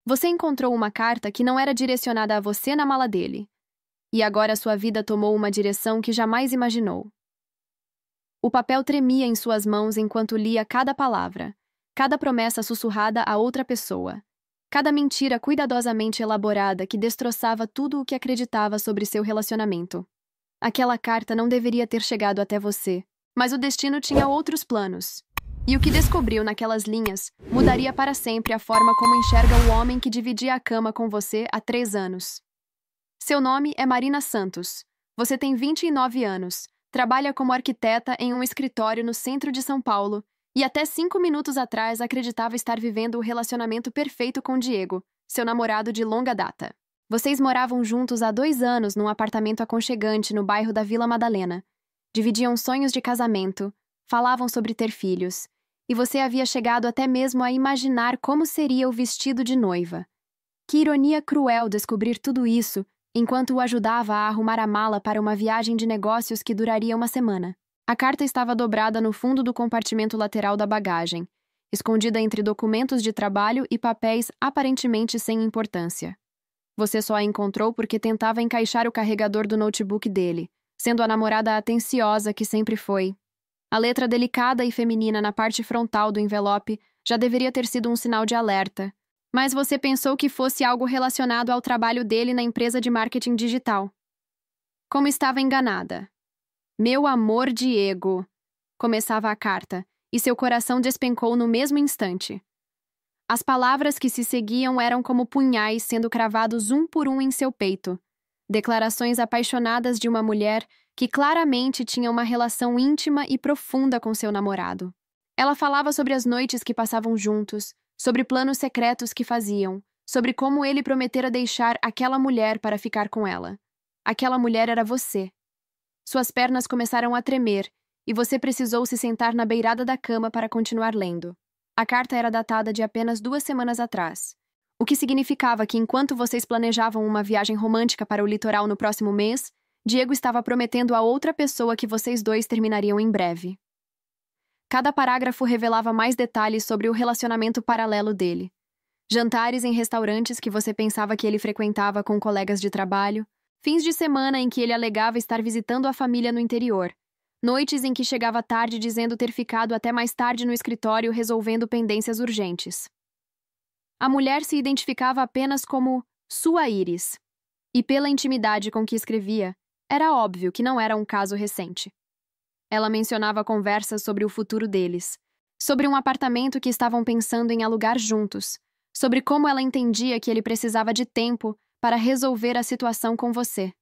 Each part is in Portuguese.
Você encontrou uma carta que não era direcionada a você na mala dele. E agora sua vida tomou uma direção que jamais imaginou. O papel tremia em suas mãos enquanto lia cada palavra, cada promessa sussurrada a outra pessoa, cada mentira cuidadosamente elaborada que destroçava tudo o que acreditava sobre seu relacionamento. Aquela carta não deveria ter chegado até você, mas o destino tinha outros planos. E o que descobriu naquelas linhas mudaria para sempre a forma como enxerga o homem que dividia a cama com você há 3 anos. Seu nome é Marina Santos. Você tem 29 anos, trabalha como arquiteta em um escritório no centro de São Paulo e até 5 minutos atrás acreditava estar vivendo o relacionamento perfeito com Diego, seu namorado de longa data. Vocês moravam juntos há 2 anos num apartamento aconchegante no bairro da Vila Madalena. Dividiam sonhos de casamento, falavam sobre ter filhos, e você havia chegado até mesmo a imaginar como seria o vestido de noiva. Que ironia cruel descobrir tudo isso enquanto o ajudava a arrumar a mala para uma viagem de negócios que duraria uma semana. A carta estava dobrada no fundo do compartimento lateral da bagagem, escondida entre documentos de trabalho e papéis aparentemente sem importância. Você só a encontrou porque tentava encaixar o carregador do notebook dele, sendo a namorada atenciosa que sempre foi. A letra delicada e feminina na parte frontal do envelope já deveria ter sido um sinal de alerta, mas você pensou que fosse algo relacionado ao trabalho dele na empresa de marketing digital. Como estava enganada. Meu amor Diego, começava a carta, e seu coração despencou no mesmo instante. As palavras que se seguiam eram como punhais sendo cravados um por um em seu peito. Declarações apaixonadas de uma mulher que claramente tinha uma relação íntima e profunda com seu namorado. Ela falava sobre as noites que passavam juntos, sobre planos secretos que faziam, sobre como ele prometera deixar aquela mulher para ficar com ela. Aquela mulher era você. Suas pernas começaram a tremer e você precisou se sentar na beirada da cama para continuar lendo. A carta era datada de apenas 2 semanas atrás, o que significava que enquanto vocês planejavam uma viagem romântica para o litoral no próximo mês, Diego estava prometendo a outra pessoa que vocês dois terminariam em breve. Cada parágrafo revelava mais detalhes sobre o relacionamento paralelo dele. Jantares em restaurantes que você pensava que ele frequentava com colegas de trabalho, fins de semana em que ele alegava estar visitando a família no interior, noites em que chegava tarde dizendo ter ficado até mais tarde no escritório resolvendo pendências urgentes. A mulher se identificava apenas como sua Iris, e pela intimidade com que escrevia, era óbvio que não era um caso recente. Ela mencionava conversas sobre o futuro deles, sobre um apartamento que estavam pensando em alugar juntos, sobre como ela entendia que ele precisava de tempo para resolver a situação com você.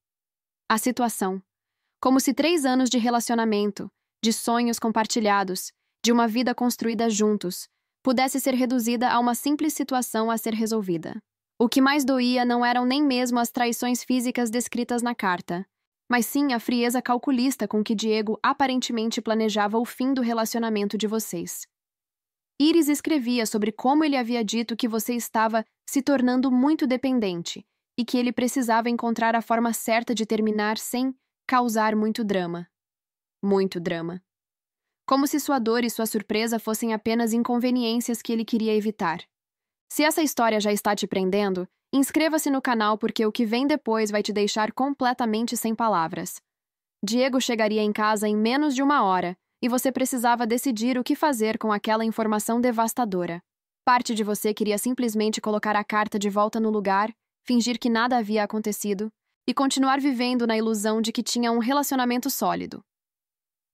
A situação. Como se 3 anos de relacionamento, de sonhos compartilhados, de uma vida construída juntos, pudesse ser reduzida a uma simples situação a ser resolvida. O que mais doía não eram nem mesmo as traições físicas descritas na carta, mas sim a frieza calculista com que Diego aparentemente planejava o fim do relacionamento de vocês. Iris escrevia sobre como ele havia dito que você estava se tornando muito dependente e que ele precisava encontrar a forma certa de terminar sem causar muito drama. Muito drama. Como se sua dor e sua surpresa fossem apenas inconveniências que ele queria evitar. Se essa história já está te prendendo, inscreva-se no canal porque o que vem depois vai te deixar completamente sem palavras. Diego chegaria em casa em menos de 1 hora e você precisava decidir o que fazer com aquela informação devastadora. Parte de você queria simplesmente colocar a carta de volta no lugar, fingir que nada havia acontecido e continuar vivendo na ilusão de que tinha um relacionamento sólido.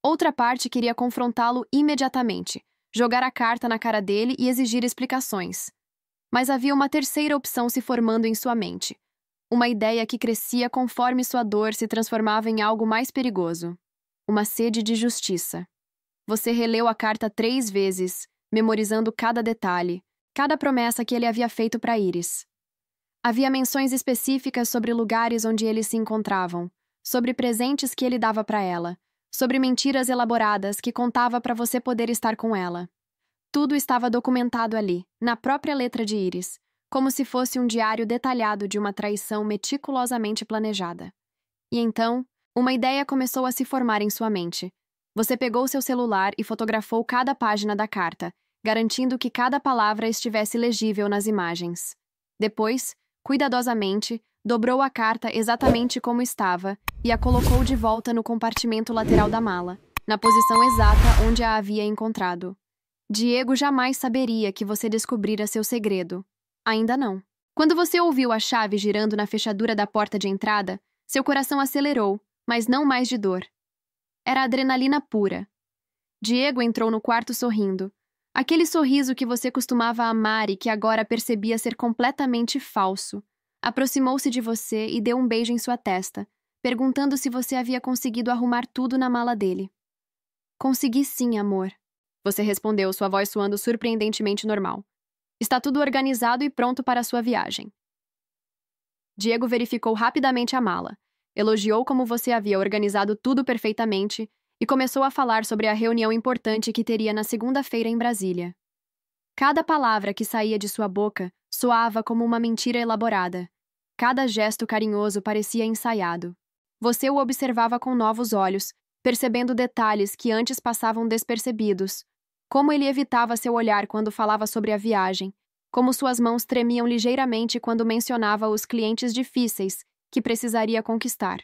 Outra parte queria confrontá-lo imediatamente, jogar a carta na cara dele e exigir explicações. Mas havia uma terceira opção se formando em sua mente. Uma ideia que crescia conforme sua dor se transformava em algo mais perigoso. Uma sede de justiça. Você releu a carta 3 vezes, memorizando cada detalhe, cada promessa que ele havia feito para Iris. Havia menções específicas sobre lugares onde eles se encontravam, sobre presentes que ele dava para ela, sobre mentiras elaboradas que contava para você poder estar com ela. Tudo estava documentado ali, na própria letra de Iris, como se fosse um diário detalhado de uma traição meticulosamente planejada. E então, uma ideia começou a se formar em sua mente. Você pegou seu celular e fotografou cada página da carta, garantindo que cada palavra estivesse legível nas imagens. Depois, cuidadosamente, dobrou a carta exatamente como estava e a colocou de volta no compartimento lateral da mala, na posição exata onde a havia encontrado. Diego jamais saberia que você descobrira seu segredo. Ainda não. Quando você ouviu a chave girando na fechadura da porta de entrada, seu coração acelerou, mas não mais de dor. Era adrenalina pura. Diego entrou no quarto sorrindo. Aquele sorriso que você costumava amar e que agora percebia ser completamente falso. Aproximou-se de você e deu um beijo em sua testa, perguntando se você havia conseguido arrumar tudo na mala dele. Consegui sim, amor. Você respondeu, sua voz soando surpreendentemente normal. Está tudo organizado e pronto para a sua viagem. Diego verificou rapidamente a mala, elogiou como você havia organizado tudo perfeitamente e começou a falar sobre a reunião importante que teria na segunda-feira em Brasília. Cada palavra que saía de sua boca soava como uma mentira elaborada. Cada gesto carinhoso parecia ensaiado. Você o observava com novos olhos, percebendo detalhes que antes passavam despercebidos. Como ele evitava seu olhar quando falava sobre a viagem, como suas mãos tremiam ligeiramente quando mencionava os clientes difíceis que precisaria conquistar.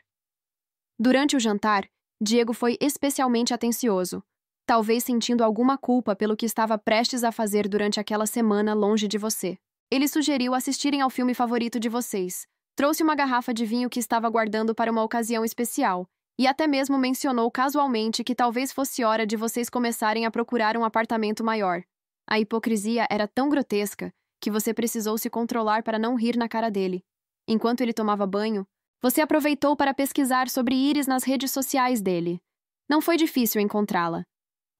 Durante o jantar, Diego foi especialmente atencioso, talvez sentindo alguma culpa pelo que estava prestes a fazer durante aquela semana longe de você. Ele sugeriu assistirem ao filme favorito de vocês, trouxe uma garrafa de vinho que estava guardando para uma ocasião especial, e até mesmo mencionou casualmente que talvez fosse hora de vocês começarem a procurar um apartamento maior. A hipocrisia era tão grotesca que você precisou se controlar para não rir na cara dele. Enquanto ele tomava banho, você aproveitou para pesquisar sobre Iris nas redes sociais dele. Não foi difícil encontrá-la.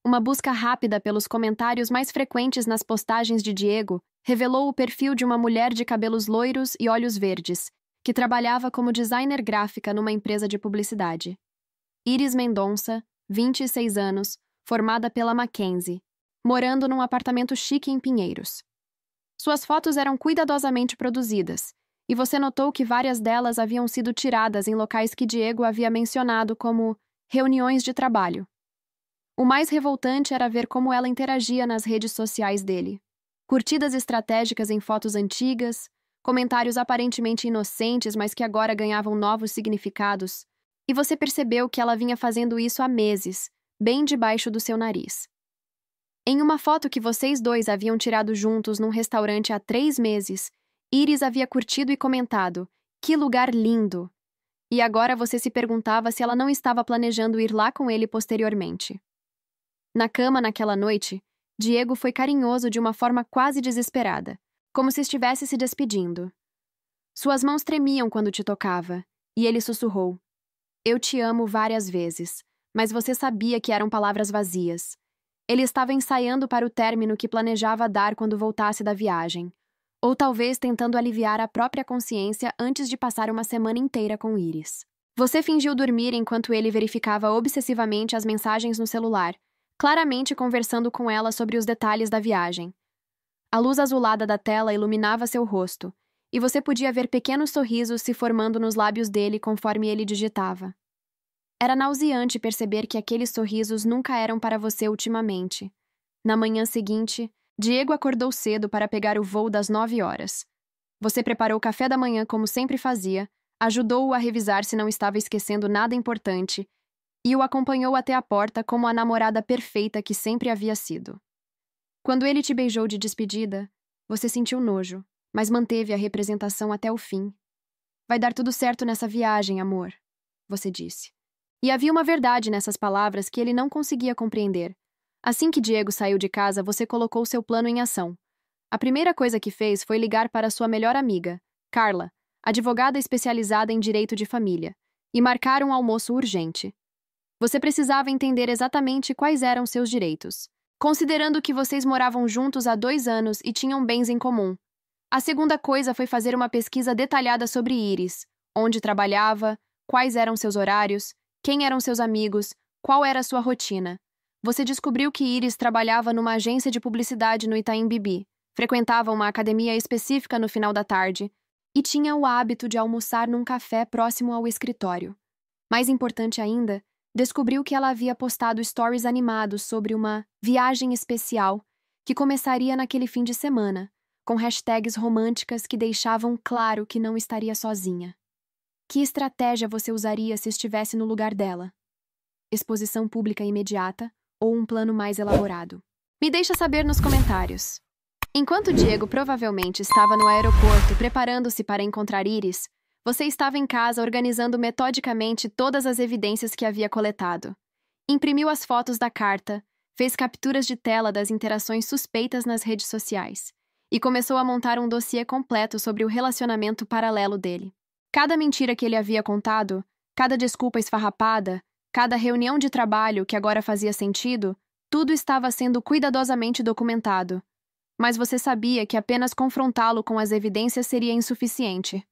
Uma busca rápida pelos comentários mais frequentes nas postagens de Diego revelou o perfil de uma mulher de cabelos loiros e olhos verdes, que trabalhava como designer gráfica numa empresa de publicidade. Iris Mendonça, 26 anos, formada pela Mackenzie, morando num apartamento chique em Pinheiros. Suas fotos eram cuidadosamente produzidas, e você notou que várias delas haviam sido tiradas em locais que Diego havia mencionado como reuniões de trabalho. O mais revoltante era ver como ela interagia nas redes sociais dele. Curtidas estratégicas em fotos antigas, comentários aparentemente inocentes, mas que agora ganhavam novos significados, e você percebeu que ela vinha fazendo isso há meses, bem debaixo do seu nariz. Em uma foto que vocês dois haviam tirado juntos num restaurante há 3 meses, Iris havia curtido e comentado: "Que lugar lindo!" E agora você se perguntava se ela não estava planejando ir lá com ele posteriormente. Na cama naquela noite, Diego foi carinhoso de uma forma quase desesperada, como se estivesse se despedindo. Suas mãos tremiam quando te tocava, e ele sussurrou: "Eu te amo" várias vezes, mas você sabia que eram palavras vazias. Ele estava ensaiando para o término que planejava dar quando voltasse da viagem, ou talvez tentando aliviar a própria consciência antes de passar uma semana inteira com Iris. Você fingiu dormir enquanto ele verificava obsessivamente as mensagens no celular, claramente conversando com ela sobre os detalhes da viagem. A luz azulada da tela iluminava seu rosto, e você podia ver pequenos sorrisos se formando nos lábios dele conforme ele digitava. Era nauseante perceber que aqueles sorrisos nunca eram para você ultimamente. Na manhã seguinte, Diego acordou cedo para pegar o voo das 9 horas. Você preparou o café da manhã como sempre fazia, ajudou-o a revisar se não estava esquecendo nada importante e o acompanhou até a porta como a namorada perfeita que sempre havia sido. Quando ele te beijou de despedida, você sentiu nojo, mas manteve a representação até o fim. "Vai dar tudo certo nessa viagem, amor", você disse. E havia uma verdade nessas palavras que ele não conseguia compreender. Assim que Diego saiu de casa, você colocou seu plano em ação. A primeira coisa que fez foi ligar para sua melhor amiga, Carla, advogada especializada em direito de família, e marcar um almoço urgente. Você precisava entender exatamente quais eram seus direitos, considerando que vocês moravam juntos há 2 anos e tinham bens em comum. A segunda coisa foi fazer uma pesquisa detalhada sobre Iris, onde trabalhava, quais eram seus horários, quem eram seus amigos, qual era a sua rotina. Você descobriu que Iris trabalhava numa agência de publicidade no Itaim Bibi, frequentava uma academia específica no final da tarde e tinha o hábito de almoçar num café próximo ao escritório. Mais importante ainda, descobriu que ela havia postado stories animados sobre uma viagem especial que começaria naquele fim de semana, com hashtags românticas que deixavam claro que não estaria sozinha. Que estratégia você usaria se estivesse no lugar dela? Exposição pública imediata ou um plano mais elaborado? Me deixa saber nos comentários. Enquanto Diego provavelmente estava no aeroporto preparando-se para encontrar Iris, você estava em casa organizando metodicamente todas as evidências que havia coletado. Imprimiu as fotos da carta, fez capturas de tela das interações suspeitas nas redes sociais e começou a montar um dossiê completo sobre o relacionamento paralelo dele. Cada mentira que ele havia contado, cada desculpa esfarrapada, cada reunião de trabalho que agora fazia sentido, tudo estava sendo cuidadosamente documentado. Mas você sabia que apenas confrontá-lo com as evidências seria insuficiente.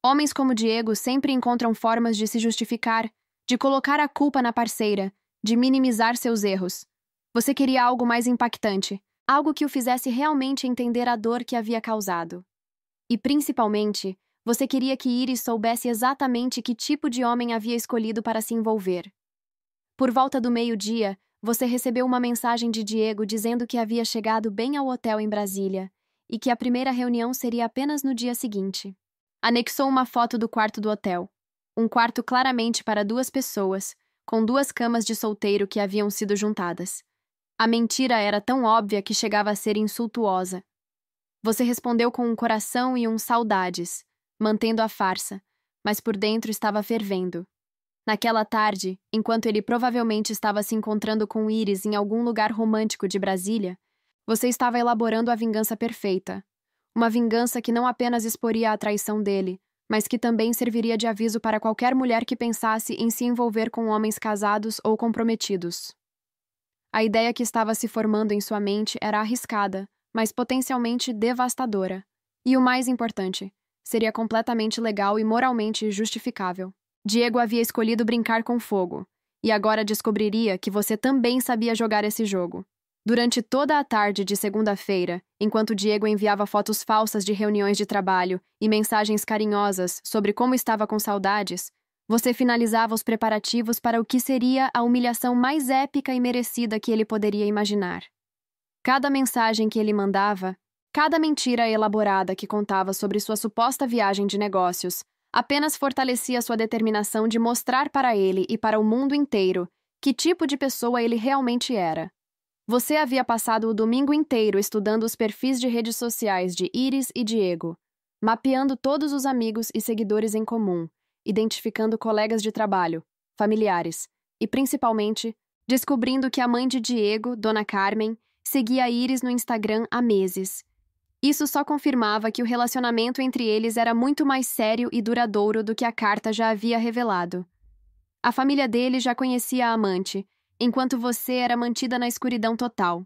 Homens como Diego sempre encontram formas de se justificar, de colocar a culpa na parceira, de minimizar seus erros. Você queria algo mais impactante, algo que o fizesse realmente entender a dor que havia causado. E, principalmente, você queria que Iris soubesse exatamente que tipo de homem havia escolhido para se envolver. Por volta do meio-dia, você recebeu uma mensagem de Diego dizendo que havia chegado bem ao hotel em Brasília e que a primeira reunião seria apenas no dia seguinte. Anexou uma foto do quarto do hotel. Um quarto claramente para 2 pessoas, com 2 camas de solteiro que haviam sido juntadas. A mentira era tão óbvia que chegava a ser insultuosa. Você respondeu com um coração e um saudades, mantendo a farsa, mas por dentro estava fervendo. Naquela tarde, enquanto ele provavelmente estava se encontrando com Iris em algum lugar romântico de Brasília, você estava elaborando a vingança perfeita. Uma vingança que não apenas exporia a traição dele, mas que também serviria de aviso para qualquer mulher que pensasse em se envolver com homens casados ou comprometidos. A ideia que estava se formando em sua mente era arriscada, mas potencialmente devastadora. E o mais importante, seria completamente legal e moralmente justificável. Diego havia escolhido brincar com fogo, e agora descobriria que você também sabia jogar esse jogo. Durante toda a tarde de segunda-feira, enquanto Diego enviava fotos falsas de reuniões de trabalho e mensagens carinhosas sobre como estava com saudades, você finalizava os preparativos para o que seria a humilhação mais épica e merecida que ele poderia imaginar. Cada mensagem que ele mandava, cada mentira elaborada que contava sobre sua suposta viagem de negócios, apenas fortalecia sua determinação de mostrar para ele e para o mundo inteiro que tipo de pessoa ele realmente era. Você havia passado o domingo inteiro estudando os perfis de redes sociais de Iris e Diego, mapeando todos os amigos e seguidores em comum, identificando colegas de trabalho, familiares e, principalmente, descobrindo que a mãe de Diego, Dona Carmen, seguia Iris no Instagram há meses. Isso só confirmava que o relacionamento entre eles era muito mais sério e duradouro do que a carta já havia revelado. A família dele já conhecia a amante, enquanto você era mantida na escuridão total.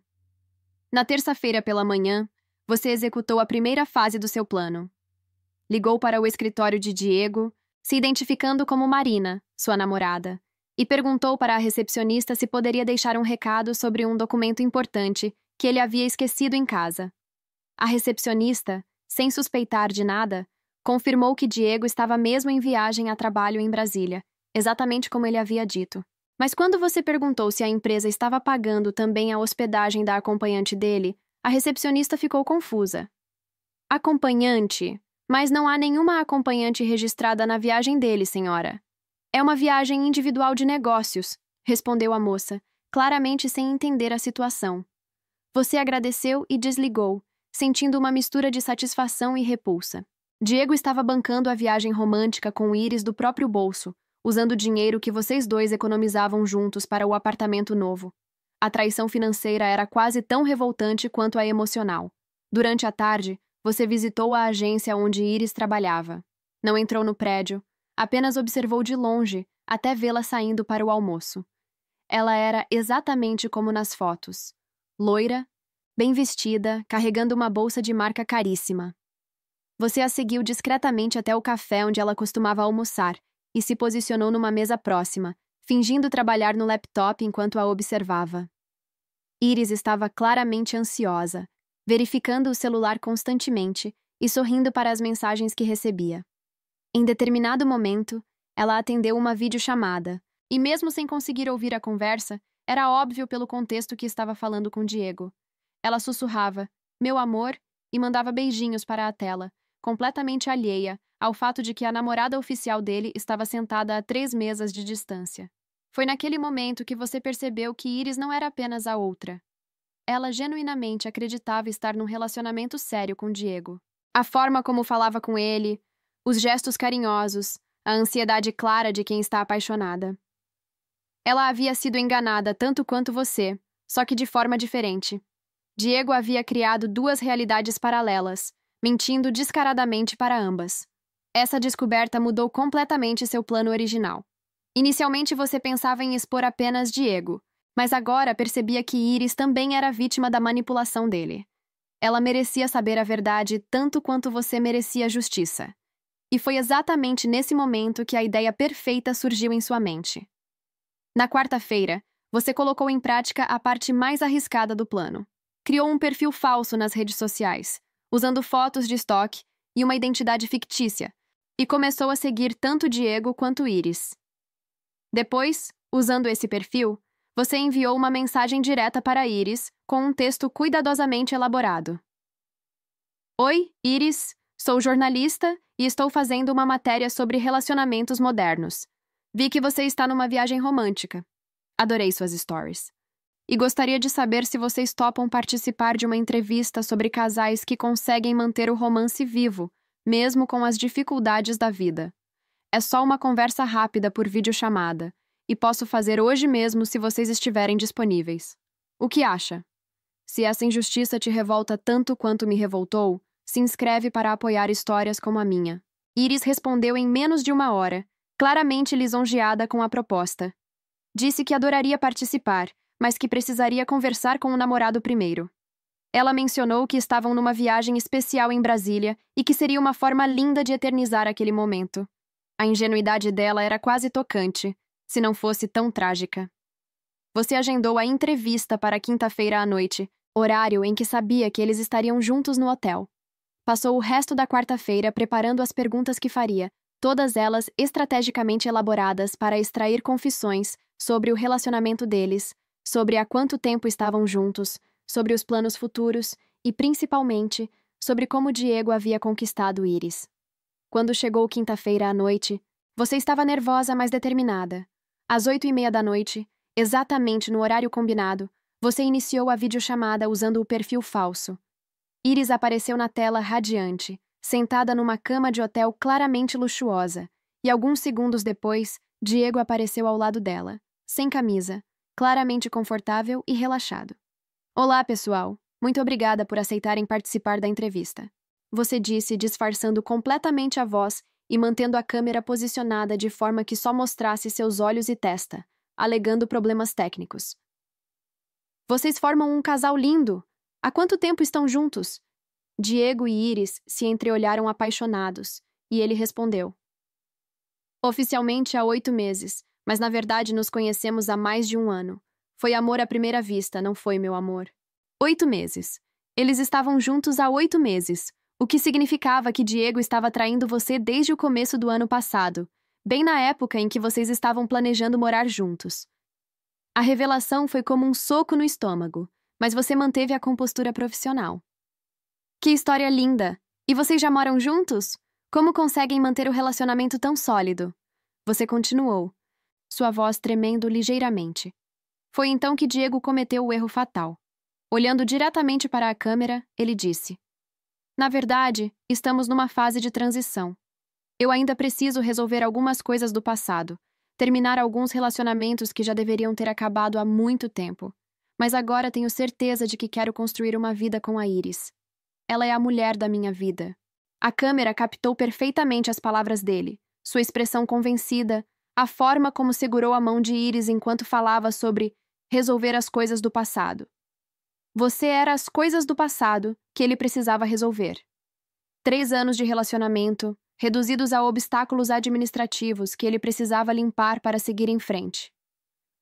Na terça-feira pela manhã, você executou a primeira fase do seu plano. Ligou para o escritório de Diego, se identificando como Marina, sua namorada, e perguntou para a recepcionista se poderia deixar um recado sobre um documento importante que ele havia esquecido em casa. A recepcionista, sem suspeitar de nada, confirmou que Diego estava mesmo em viagem a trabalho em Brasília, exatamente como ele havia dito. Mas quando você perguntou se a empresa estava pagando também a hospedagem da acompanhante dele, a recepcionista ficou confusa. Acompanhante? Mas não há nenhuma acompanhante registrada na viagem dele, senhora. É uma viagem individual de negócios, respondeu a moça, claramente sem entender a situação. Você agradeceu e desligou, sentindo uma mistura de satisfação e repulsa. Diego estava bancando a viagem romântica com Iris do próprio bolso, usando o dinheiro que vocês dois economizavam juntos para o apartamento novo. A traição financeira era quase tão revoltante quanto a emocional. Durante a tarde, você visitou a agência onde Iris trabalhava. Não entrou no prédio, apenas observou de longe, até vê-la saindo para o almoço. Ela era exatamente como nas fotos. Loira, bem vestida, carregando uma bolsa de marca caríssima. Você a seguiu discretamente até o café onde ela costumava almoçar e se posicionou numa mesa próxima, fingindo trabalhar no laptop enquanto a observava. Iris estava claramente ansiosa, verificando o celular constantemente e sorrindo para as mensagens que recebia. Em determinado momento, ela atendeu uma videochamada, e mesmo sem conseguir ouvir a conversa, era óbvio pelo contexto que estava falando com Diego. Ela sussurrava, "Meu amor", e mandava beijinhos para a tela, completamente alheia ao fato de que a namorada oficial dele estava sentada a 3 mesas de distância. Foi naquele momento que você percebeu que Iris não era apenas a outra. Ela genuinamente acreditava estar num relacionamento sério com Diego. A forma como falava com ele, os gestos carinhosos, a ansiedade clara de quem está apaixonada. Ela havia sido enganada tanto quanto você, só que de forma diferente. Diego havia criado 2 realidades paralelas, mentindo descaradamente para ambas. Essa descoberta mudou completamente seu plano original. Inicialmente você pensava em expor apenas Diego, mas agora percebia que Iris também era vítima da manipulação dele. Ela merecia saber a verdade tanto quanto você merecia justiça. E foi exatamente nesse momento que a ideia perfeita surgiu em sua mente. Na quarta-feira, você colocou em prática a parte mais arriscada do plano. Criou um perfil falso nas redes sociais, usando fotos de estoque e uma identidade fictícia, e começou a seguir tanto Diego quanto Iris. Depois, usando esse perfil, você enviou uma mensagem direta para Iris com um texto cuidadosamente elaborado. Oi, Iris, sou jornalista e estou fazendo uma matéria sobre relacionamentos modernos. Vi que você está numa viagem romântica. Adorei suas stories. E gostaria de saber se vocês topam participar de uma entrevista sobre casais que conseguem manter o romance vivo, mesmo com as dificuldades da vida. É só uma conversa rápida por videochamada, e posso fazer hoje mesmo se vocês estiverem disponíveis. O que acha? Se essa injustiça te revolta tanto quanto me revoltou, se inscreve para apoiar histórias como a minha. Iris respondeu em menos de 1 hora, claramente lisonjeada com a proposta. Disse que adoraria participar, mas que precisaria conversar com o namorado primeiro. Ela mencionou que estavam numa viagem especial em Brasília e que seria uma forma linda de eternizar aquele momento. A ingenuidade dela era quase tocante, se não fosse tão trágica. Você agendou a entrevista para quinta-feira à noite, horário em que sabia que eles estariam juntos no hotel. Passou o resto da quarta-feira preparando as perguntas que faria, todas elas estrategicamente elaboradas para extrair confissões sobre o relacionamento deles, sobre há quanto tempo estavam juntos, sobre os planos futuros e, principalmente, sobre como Diego havia conquistado Iris. Quando chegou quinta-feira à noite, você estava nervosa, mas determinada. Às 8h30 da noite, exatamente no horário combinado, você iniciou a videochamada usando o perfil falso. Iris apareceu na tela radiante, sentada numa cama de hotel claramente luxuosa, e alguns segundos depois, Diego apareceu ao lado dela, sem camisa, claramente confortável e relaxado. Olá, pessoal. Muito obrigada por aceitarem participar da entrevista. Você disse, disfarçando completamente a voz e mantendo a câmera posicionada de forma que só mostrasse seus olhos e testa, alegando problemas técnicos. Vocês formam um casal lindo! Há quanto tempo estão juntos? Diego e Iris se entreolharam apaixonados, e ele respondeu. Oficialmente há 8 meses, mas na verdade nos conhecemos há mais de 1 ano. Foi amor à primeira vista, não foi, meu amor. 8 meses. Eles estavam juntos há 8 meses, o que significava que Diego estava traindo você desde o começo do ano passado, bem na época em que vocês estavam planejando morar juntos. A revelação foi como um soco no estômago, mas você manteve a compostura profissional. Que história linda! E vocês já moram juntos? Como conseguem manter o relacionamento tão sólido? Você continuou, sua voz tremendo ligeiramente. Foi então que Diego cometeu o erro fatal. Olhando diretamente para a câmera, ele disse: Na verdade, estamos numa fase de transição. Eu ainda preciso resolver algumas coisas do passado, terminar alguns relacionamentos que já deveriam ter acabado há muito tempo. Mas agora tenho certeza de que quero construir uma vida com a Iris. Ela é a mulher da minha vida. A câmera captou perfeitamente as palavras dele, sua expressão convencida, a forma como segurou a mão de Iris enquanto falava sobre resolver as coisas do passado. Você era as coisas do passado que ele precisava resolver. 3 anos de relacionamento, reduzidos a obstáculos administrativos que ele precisava limpar para seguir em frente.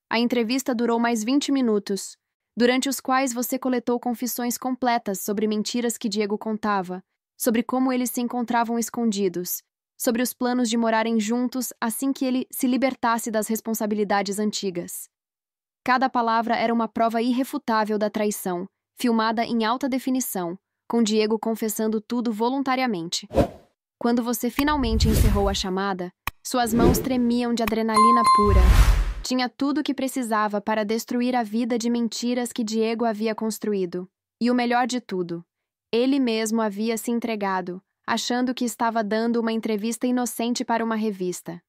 A entrevista durou mais 20 minutos, durante os quais você coletou confissões completas sobre mentiras que Diego contava, sobre como eles se encontravam escondidos, sobre os planos de morarem juntos assim que ele se libertasse das responsabilidades antigas. Cada palavra era uma prova irrefutável da traição, filmada em alta definição, com Diego confessando tudo voluntariamente. Quando você finalmente encerrou a chamada, suas mãos tremiam de adrenalina pura. Tinha tudo o que precisava para destruir a vida de mentiras que Diego havia construído. E o melhor de tudo, ele mesmo havia se entregado, achando que estava dando uma entrevista inocente para uma revista.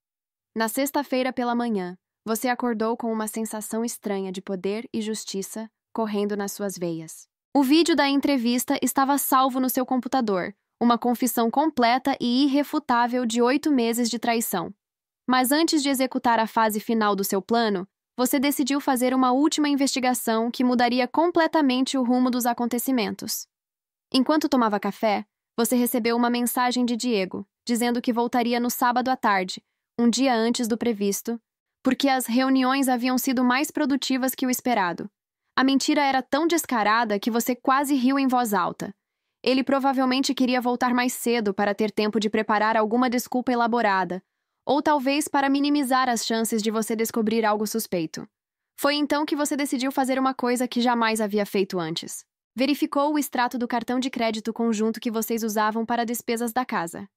Na sexta-feira pela manhã, você acordou com uma sensação estranha de poder e justiça correndo nas suas veias. O vídeo da entrevista estava salvo no seu computador, uma confissão completa e irrefutável de 8 meses de traição. Mas antes de executar a fase final do seu plano, você decidiu fazer uma última investigação que mudaria completamente o rumo dos acontecimentos. Enquanto tomava café, você recebeu uma mensagem de Diego, dizendo que voltaria no sábado à tarde, um dia antes do previsto, porque as reuniões haviam sido mais produtivas que o esperado. A mentira era tão descarada que você quase riu em voz alta. Ele provavelmente queria voltar mais cedo para ter tempo de preparar alguma desculpa elaborada, ou talvez para minimizar as chances de você descobrir algo suspeito. Foi então que você decidiu fazer uma coisa que jamais havia feito antes. Verificou o extrato do cartão de crédito conjunto que vocês usavam para despesas da casa.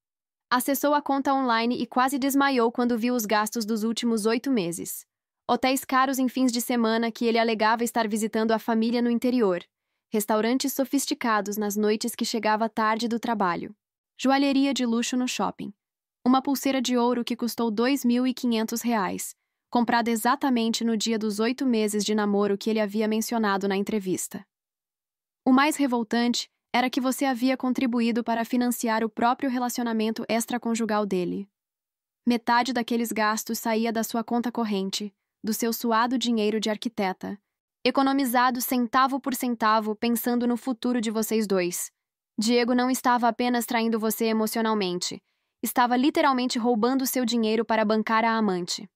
Acessou a conta online e quase desmaiou quando viu os gastos dos últimos 8 meses. Hotéis caros em fins de semana que ele alegava estar visitando a família no interior. Restaurantes sofisticados nas noites que chegava tarde do trabalho. Joalheria de luxo no shopping. Uma pulseira de ouro que custou R$ 2.500, comprada exatamente no dia dos 8 meses de namoro que ele havia mencionado na entrevista. O mais revoltante era que você havia contribuído para financiar o próprio relacionamento extraconjugal dele. Metade daqueles gastos saía da sua conta corrente, do seu suado dinheiro de arquiteta, economizado centavo por centavo pensando no futuro de vocês dois. Diego não estava apenas traindo você emocionalmente, estava literalmente roubando seu dinheiro para bancar a amante.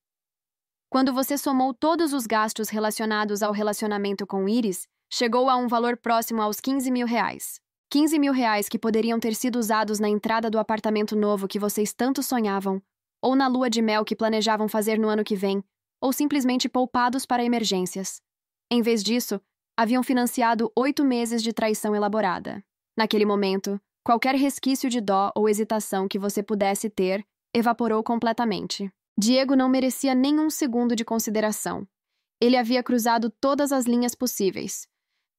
Quando você somou todos os gastos relacionados ao relacionamento com Iris, chegou a um valor próximo aos R$ 15.000. R$ 15.000 que poderiam ter sido usados na entrada do apartamento novo que vocês tanto sonhavam, ou na lua de mel que planejavam fazer no ano que vem, ou simplesmente poupados para emergências. Em vez disso, haviam financiado 8 meses de traição elaborada. Naquele momento, qualquer resquício de dó ou hesitação que você pudesse ter evaporou completamente. Diego não merecia nenhum segundo de consideração. Ele havia cruzado todas as linhas possíveis.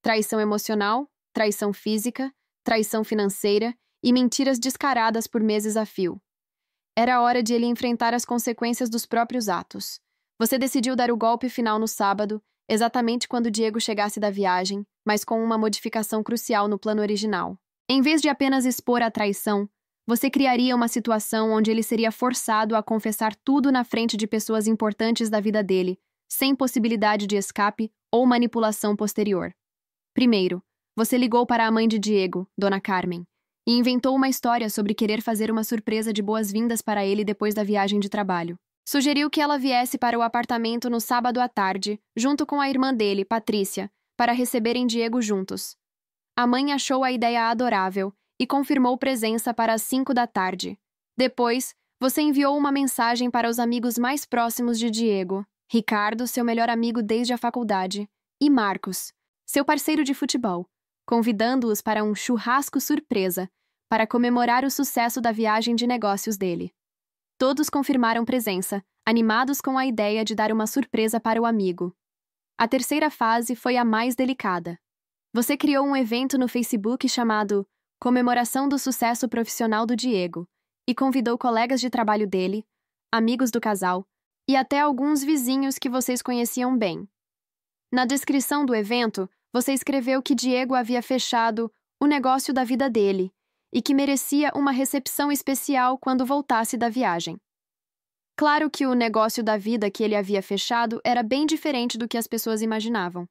Traição emocional, traição física, traição financeira e mentiras descaradas por meses a fio. Era hora de ele enfrentar as consequências dos próprios atos. Você decidiu dar o golpe final no sábado, exatamente quando Diego chegasse da viagem, mas com uma modificação crucial no plano original. Em vez de apenas expor a traição, você criaria uma situação onde ele seria forçado a confessar tudo na frente de pessoas importantes da vida dele, sem possibilidade de escape ou manipulação posterior. Primeiro, você ligou para a mãe de Diego, Dona Carmen, e inventou uma história sobre querer fazer uma surpresa de boas-vindas para ele depois da viagem de trabalho. Sugeriu que ela viesse para o apartamento no sábado à tarde, junto com a irmã dele, Patrícia, para receberem Diego juntos. A mãe achou a ideia adorável e confirmou presença para as 5 da tarde. Depois, você enviou uma mensagem para os amigos mais próximos de Diego, Ricardo, seu melhor amigo desde a faculdade, e Marcos, seu parceiro de futebol, convidando-os para um churrasco surpresa para comemorar o sucesso da viagem de negócios dele. Todos confirmaram presença, animados com a ideia de dar uma surpresa para o amigo. A terceira fase foi a mais delicada. Você criou um evento no Facebook chamado Comemoração do Sucesso Profissional do Diego e convidou colegas de trabalho dele, amigos do casal e até alguns vizinhos que vocês conheciam bem. Na descrição do evento, você escreveu que Diego havia fechado o negócio da vida dele e que merecia uma recepção especial quando voltasse da viagem. Claro que o negócio da vida que ele havia fechado era bem diferente do que as pessoas imaginavam.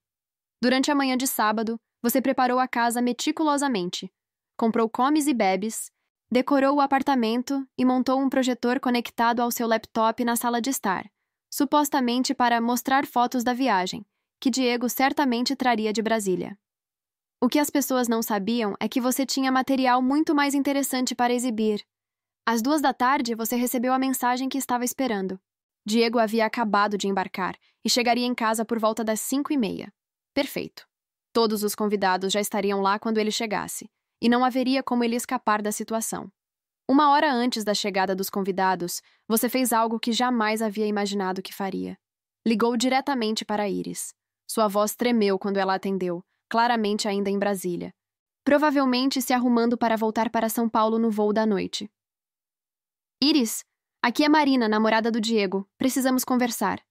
Durante a manhã de sábado, você preparou a casa meticulosamente, comprou comes e bebes, decorou o apartamento e montou um projetor conectado ao seu laptop na sala de estar, supostamente para mostrar fotos da viagem, que Diego certamente traria de Brasília. O que as pessoas não sabiam é que você tinha material muito mais interessante para exibir. Às 2 da tarde, você recebeu a mensagem que estava esperando. Diego havia acabado de embarcar e chegaria em casa por volta das 5:30. Perfeito. Todos os convidados já estariam lá quando ele chegasse. e não haveria como ele escapar da situação. Uma hora antes da chegada dos convidados, você fez algo que jamais havia imaginado que faria. Ligou diretamente para Iris. Sua voz tremeu quando ela atendeu, claramente ainda em Brasília. Provavelmente se arrumando para voltar para São Paulo no voo da noite. Iris, aqui é Marina, namorada do Diego. Precisamos conversar.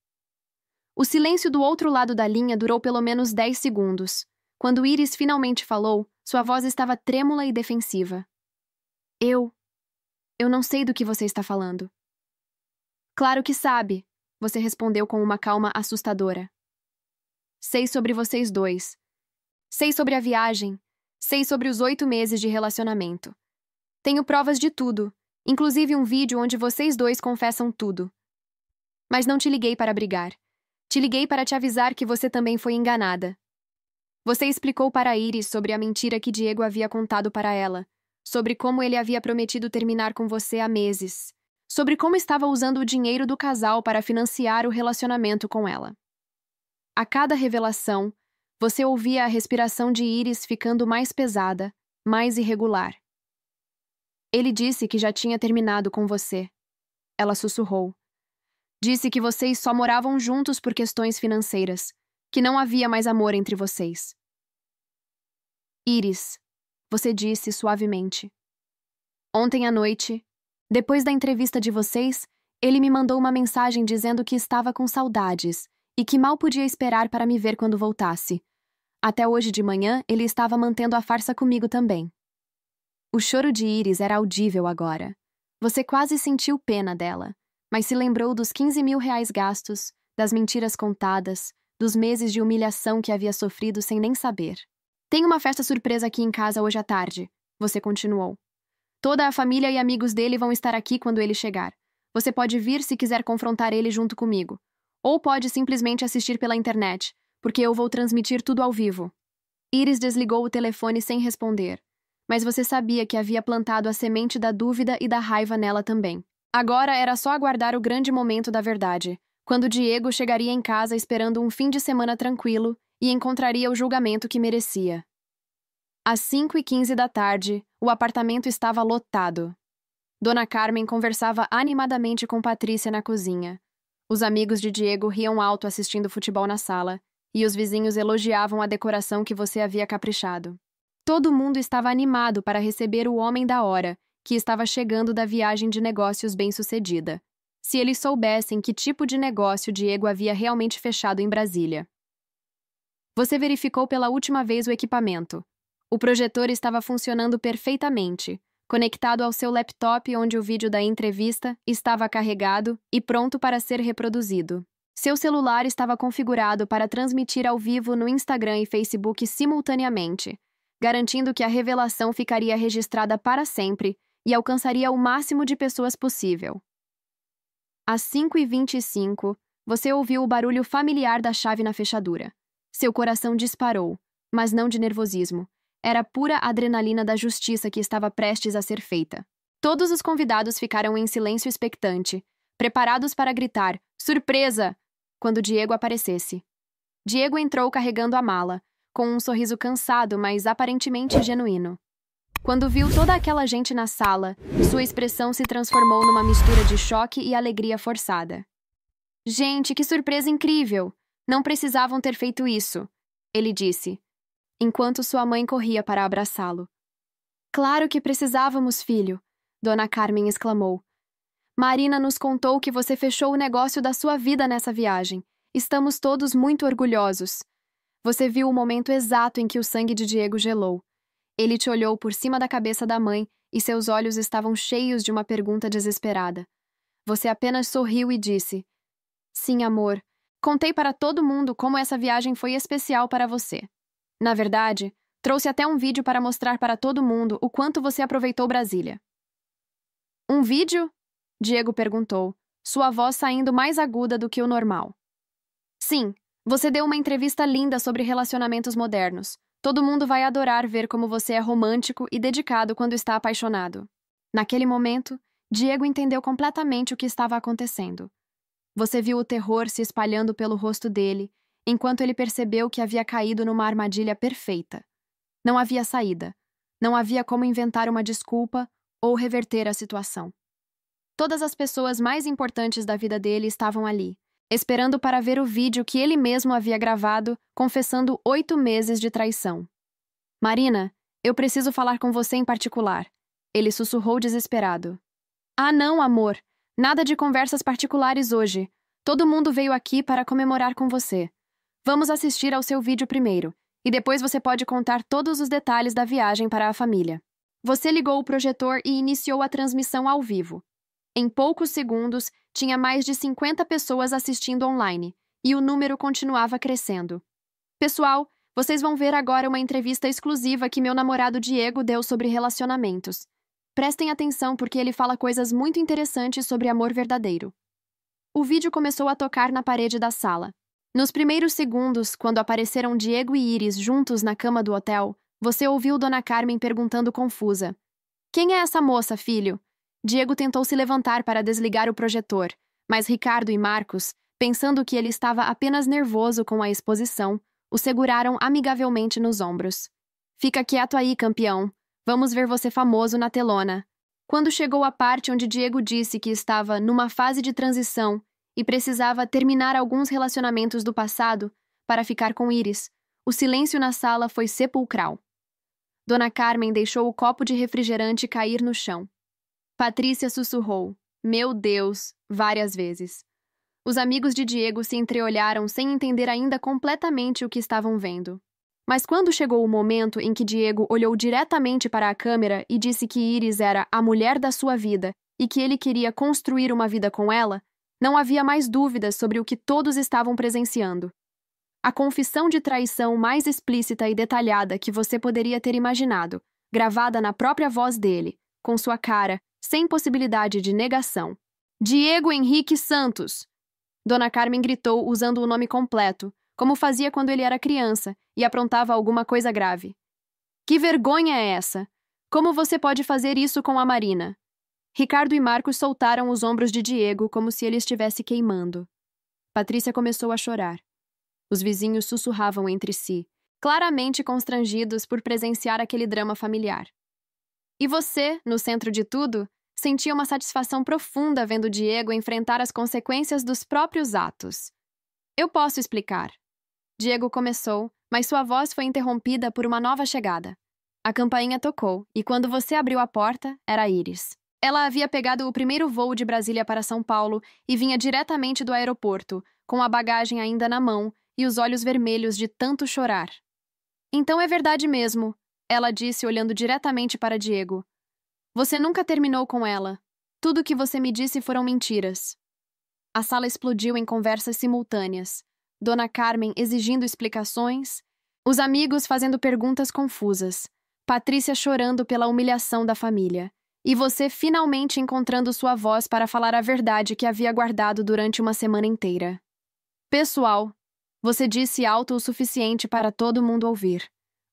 O silêncio do outro lado da linha durou pelo menos 10 segundos. Quando Iris finalmente falou, sua voz estava trêmula e defensiva. Eu não sei do que você está falando. Claro que sabe, você respondeu com uma calma assustadora. Sei sobre vocês dois. Sei sobre a viagem. Sei sobre os 8 meses de relacionamento. Tenho provas de tudo, inclusive um vídeo onde vocês dois confessam tudo. Mas não te liguei para brigar. Te liguei para te avisar que você também foi enganada. Você explicou para Iris sobre a mentira que Diego havia contado para ela, sobre como ele havia prometido terminar com você há meses, sobre como estava usando o dinheiro do casal para financiar o relacionamento com ela. A cada revelação, você ouvia a respiração de Iris ficando mais pesada, mais irregular. Ele disse que já tinha terminado com você. Ela sussurrou. Disse que vocês só moravam juntos por questões financeiras, que não havia mais amor entre vocês. Iris, você disse suavemente. Ontem à noite, depois da entrevista de vocês, ele me mandou uma mensagem dizendo que estava com saudades e que mal podia esperar para me ver quando voltasse. Até hoje de manhã, ele estava mantendo a farsa comigo também. O choro de Iris era audível agora. Você quase sentiu pena dela, mas se lembrou dos 15 mil reais gastos, das mentiras contadas, dos meses de humilhação que havia sofrido sem nem saber. Tem uma festa surpresa aqui em casa hoje à tarde, você continuou. Toda a família e amigos dele vão estar aqui quando ele chegar. Você pode vir se quiser confrontar ele junto comigo. Ou pode simplesmente assistir pela internet, porque eu vou transmitir tudo ao vivo. Iris desligou o telefone sem responder, mas você sabia que havia plantado a semente da dúvida e da raiva nela também. Agora era só aguardar o grande momento da verdade, quando Diego chegaria em casa esperando um fim de semana tranquilo e encontraria o julgamento que merecia. Às 5h15 da tarde, o apartamento estava lotado. Dona Carmen conversava animadamente com Patrícia na cozinha. Os amigos de Diego riam alto assistindo futebol na sala, e os vizinhos elogiavam a decoração que você havia caprichado. Todo mundo estava animado para receber o homem da hora, que estava chegando da viagem de negócios bem-sucedida. Se eles soubessem que tipo de negócio Diego havia realmente fechado em Brasília. Você verificou pela última vez o equipamento. O projetor estava funcionando perfeitamente, conectado ao seu laptop onde o vídeo da entrevista estava carregado e pronto para ser reproduzido. Seu celular estava configurado para transmitir ao vivo no Instagram e Facebook simultaneamente, garantindo que a revelação ficaria registrada para sempre e alcançaria o máximo de pessoas possível. Às 5h25, você ouviu o barulho familiar da chave na fechadura. Seu coração disparou, mas não de nervosismo. Era pura adrenalina da justiça que estava prestes a ser feita. Todos os convidados ficaram em silêncio expectante, preparados para gritar "Surpresa!" quando Diego aparecesse. Diego entrou carregando a mala, com um sorriso cansado, mas aparentemente genuíno. Quando viu toda aquela gente na sala, sua expressão se transformou numa mistura de choque e alegria forçada. "Gente, que surpresa incrível! Não precisavam ter feito isso", ele disse, enquanto sua mãe corria para abraçá-lo. "Claro que precisávamos, filho", Dona Carmen exclamou. "Marina nos contou que você fechou o negócio da sua vida nessa viagem. Estamos todos muito orgulhosos." Você viu o momento exato em que o sangue de Diego gelou. Ele te olhou por cima da cabeça da mãe e seus olhos estavam cheios de uma pergunta desesperada. Você apenas sorriu e disse: "Sim, amor. Contei para todo mundo como essa viagem foi especial para você. Na verdade, trouxe até um vídeo para mostrar para todo mundo o quanto você aproveitou Brasília." "Um vídeo?" Diego perguntou, sua voz saindo mais aguda do que o normal. "Sim, você deu uma entrevista linda sobre relacionamentos modernos. Todo mundo vai adorar ver como você é romântico e dedicado quando está apaixonado." Naquele momento, Diego entendeu completamente o que estava acontecendo. Você viu o terror se espalhando pelo rosto dele, enquanto ele percebeu que havia caído numa armadilha perfeita. Não havia saída. Não havia como inventar uma desculpa ou reverter a situação. Todas as pessoas mais importantes da vida dele estavam ali, esperando para ver o vídeo que ele mesmo havia gravado, confessando 8 meses de traição. Marina, eu preciso falar com você em particular. Ele sussurrou desesperado. Ah, não, amor. Nada de conversas particulares hoje. Todo mundo veio aqui para comemorar com você. Vamos assistir ao seu vídeo primeiro, e depois você pode contar todos os detalhes da viagem para a família. Você ligou o projetor e iniciou a transmissão ao vivo. Em poucos segundos, tinha mais de 50 pessoas assistindo online, e o número continuava crescendo. Pessoal, vocês vão ver agora uma entrevista exclusiva que meu namorado Diego deu sobre relacionamentos. Prestem atenção porque ele fala coisas muito interessantes sobre amor verdadeiro. O vídeo começou a tocar na parede da sala. Nos primeiros segundos, quando apareceram Diego e Iris juntos na cama do hotel, você ouviu Dona Carmen perguntando confusa. Quem é essa moça, filho? Diego tentou se levantar para desligar o projetor, mas Ricardo e Marcos, pensando que ele estava apenas nervoso com a exposição, o seguraram amigavelmente nos ombros. Fica quieto aí, campeão. Vamos ver você famoso na telona. Quando chegou a parte onde Diego disse que estava numa fase de transição e precisava terminar alguns relacionamentos do passado para ficar com Iris, o silêncio na sala foi sepulcral. Dona Carmen deixou o copo de refrigerante cair no chão. Patrícia sussurrou, meu Deus, várias vezes. Os amigos de Diego se entreolharam sem entender ainda completamente o que estavam vendo. Mas quando chegou o momento em que Diego olhou diretamente para a câmera e disse que Iris era a mulher da sua vida e que ele queria construir uma vida com ela, não havia mais dúvidas sobre o que todos estavam presenciando. A confissão de traição mais explícita e detalhada que você poderia ter imaginado, gravada na própria voz dele, com sua cara, sem possibilidade de negação. Diego Henrique Santos! Dona Carmen gritou usando o nome completo, como fazia quando ele era criança e aprontava alguma coisa grave. Que vergonha é essa? Como você pode fazer isso com a Marina? Ricardo e Marcos soltaram os ombros de Diego como se ele estivesse queimando. Patrícia começou a chorar. Os vizinhos sussurravam entre si, claramente constrangidos por presenciar aquele drama familiar. E você, no centro de tudo, sentia uma satisfação profunda vendo Diego enfrentar as consequências dos próprios atos. Eu posso explicar. Diego começou, mas sua voz foi interrompida por uma nova chegada. A campainha tocou, e quando você abriu a porta, era Iris. Ela havia pegado o primeiro voo de Brasília para São Paulo e vinha diretamente do aeroporto, com a bagagem ainda na mão e os olhos vermelhos de tanto chorar. Então é verdade mesmo, ela disse olhando diretamente para Diego. Você nunca terminou com ela. Tudo o que você me disse foram mentiras. A sala explodiu em conversas simultâneas. Dona Carmen exigindo explicações, os amigos fazendo perguntas confusas, Patrícia chorando pela humilhação da família, e você finalmente encontrando sua voz para falar a verdade que havia guardado durante uma semana inteira. Pessoal, você disse alto o suficiente para todo mundo ouvir.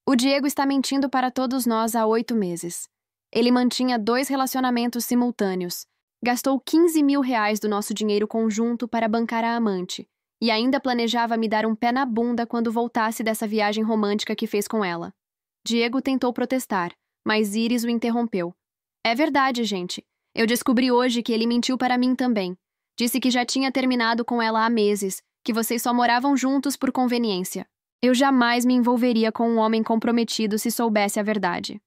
O Diego está mentindo para todos nós há 8 meses. Ele mantinha 2 relacionamentos simultâneos, gastou 15 mil reais do nosso dinheiro conjunto para bancar a amante, e ainda planejava me dar um pé na bunda quando voltasse dessa viagem romântica que fez com ela. Diego tentou protestar, mas Iris o interrompeu. É verdade, gente. Eu descobri hoje que ele mentiu para mim também. Disse que já tinha terminado com ela há meses, que vocês só moravam juntos por conveniência. Eu jamais me envolveria com um homem comprometido se soubesse a verdade.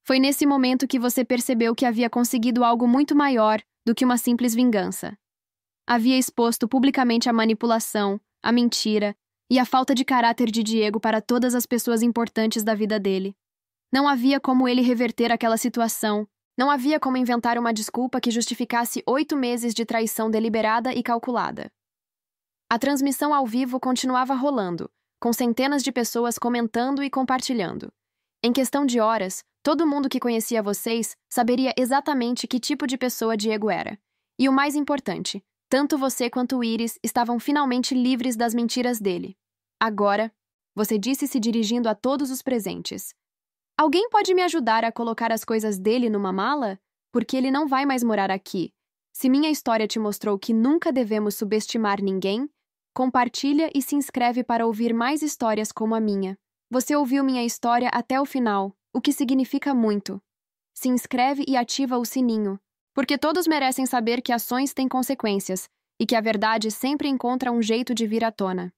Foi nesse momento que você percebeu que havia conseguido algo muito maior do que uma simples vingança. Havia exposto publicamente a manipulação, a mentira e a falta de caráter de Diego para todas as pessoas importantes da vida dele. Não havia como ele reverter aquela situação. Não havia como inventar uma desculpa que justificasse 8 meses de traição deliberada e calculada. A transmissão ao vivo continuava rolando, com centenas de pessoas comentando e compartilhando. Em questão de horas, todo mundo que conhecia vocês saberia exatamente que tipo de pessoa Diego era. E o mais importante, tanto você quanto Iris estavam finalmente livres das mentiras dele. Agora, você disse se dirigindo a todos os presentes. Alguém pode me ajudar a colocar as coisas dele numa mala? Porque ele não vai mais morar aqui. Se minha história te mostrou que nunca devemos subestimar ninguém, compartilha e se inscreve para ouvir mais histórias como a minha. Você ouviu minha história até o final. o que significa muito. Se inscreve e ativa o sininho, porque todos merecem saber que ações têm consequências e que a verdade sempre encontra um jeito de vir à tona.